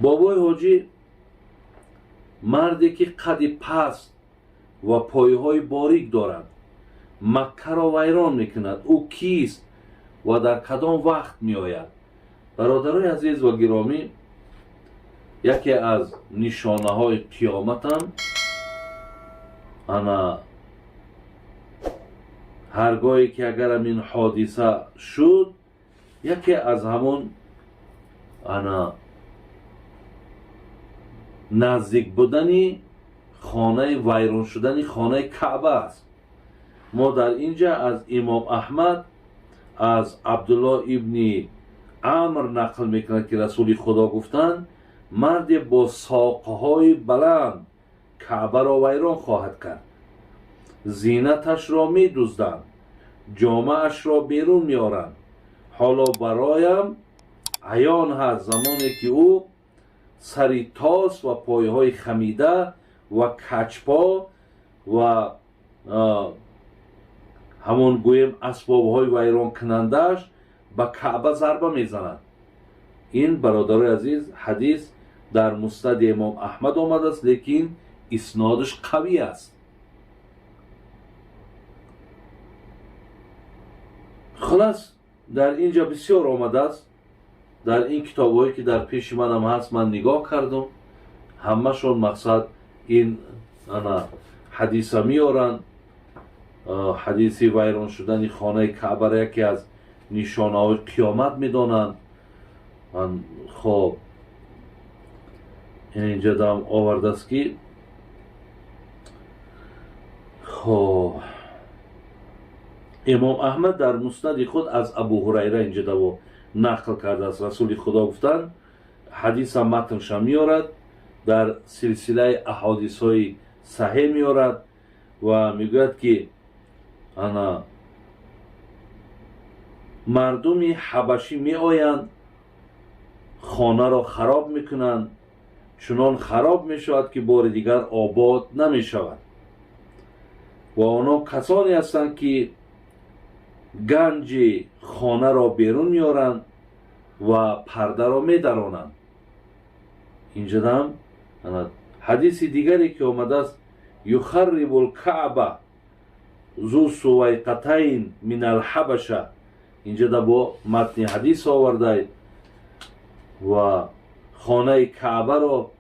بابای حاجی مردی که قد پست و پایهای باریک دارد، مکه را ویران میکند. او کیست و در کدام وقت میآید؟ برادرای عزیز و گرامی، یکی از نشانه های قیامت هم انا هرگاهی که اگر این حادثه شد، یکی از همون انا نزدیک بودنی خانه ویران شدنی خانه کعبه است. ما در اینجا از امام احمد از عبدالله ابن عمر نقل میکنند که رسول خدا گفتند مرد با ساقهای بلند کعبه را ویران خواهد کرد. زینتش را می دزدند، جامه‌اش را بیرون میارند. حالا برایم عیان هست زمانی که او سری تاس و پایهای خمیده و کچپا و همون گویم اسبابهای ویران کنندش به کعبه ضربه میزنند. این برادر عزیز حدیث در مسند امام احمد آمده است، لیکن اسنادش قوی است. خلاص در اینجا بسیار آمده است. در این کتاب‌هایی که در پیش منم هست من نگاه کردم، همه‌شون مقصد این حدیث میارن. حدیثی ویران شدن خانه کعبه را یکی از نشانه‌های قیامت میدانند. خب اینجا دام آورده است که خب امام احمد در مسند خود از ابو هریره اینجا دو نقل کرده است. رسول خدا گفتند، حدیث متنش میارد، در سلسله احادیث های صحیح میارد و میگوید که انا مردمی حبشی می آیند، خانه را خراب میکنند، چنان خراب می شود که بار دیگر آباد نمی شود. و آنها کسانی هستند که گنج خانه را بیرون میارند و پرده را می درانند. اینجا هم حدیث دیگری که آمده است، یخرب الکعبه ذو سویقتین من الحبشه، اینجا با متن حدیث آورده و خانه کعبه را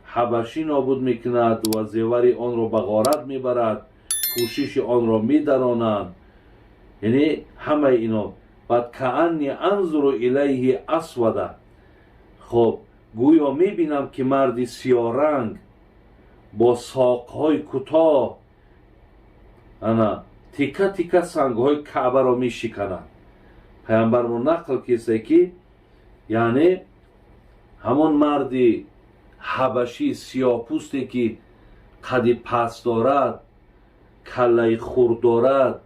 حبشی نابود میکند و زیور آن را به غارت میبرد، پوشش آن را میدرانند. یعنی همه اینا بعد کانی انظر الیه اسوده، خب گویا میبینم که مردی سیاه رنگ با ساقهای کوتاه انا تیکه تیکه سنگهای کعبه را میشکند. پیامبرمون نقل کیسه که یعنی همون مردی حبشی سیاه پوستی که قد پست دارد، کله خرد دارد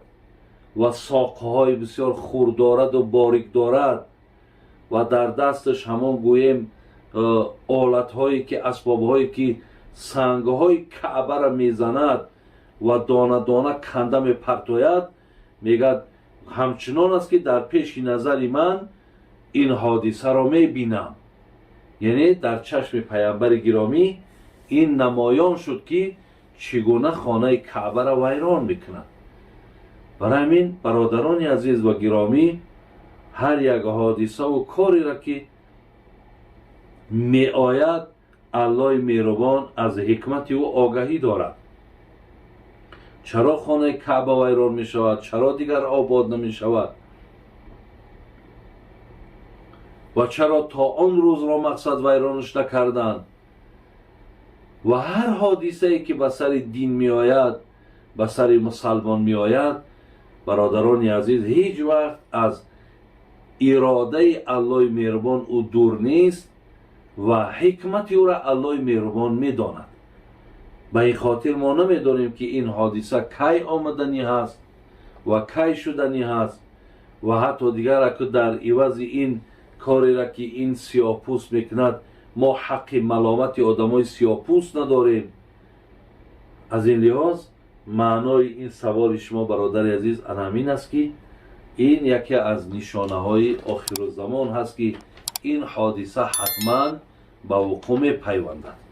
و ساقهای بسیار خرد دارد و باریک دارد و در دستش همون گویم آلت هایی که اسباب هایی که سنگ های کعبه را میزند و دانه دانه کنده میپرتاید، میگد همچنان است که در پیش نظر من این حادثه را میبینم. یعنی در چشم پیامبر گرامی این نمایان شد که چگونه خانه کعبه را ویران میکند. برای همین برادران عزیز و گرامی، هر یک حادثه و کاری را که می آید الله مهربان از حکمت او آگاهی دارد. چرا خانه کعبه ویران می شود؟ چرا دیگر آباد نمی شود؟ و چرا تا آن روز را مقصد ویرانش نکردند؟ و هر حادثه ای که به سر دین می آید، به سر مسلمان می آید، برادران عزیز هیچ وقت از اراده الله مهربان او دور نیست و حکمت او را الله مهربان می داند. به این خاطر ما نمی دانیم که این حادثه کی آمدنی هست و کی شدنی هست و حتی دیگر که در عوض این کاری را که این سیاه پوست میکند ما حق ملامت آدمای سیاه پوست نداریم. از این لحاظ معنای این سوال شما برادر عزیز همین است که این یکی از نشانه های آخر الزمان هست که این حادثه حتما به وقوع می پیوندد.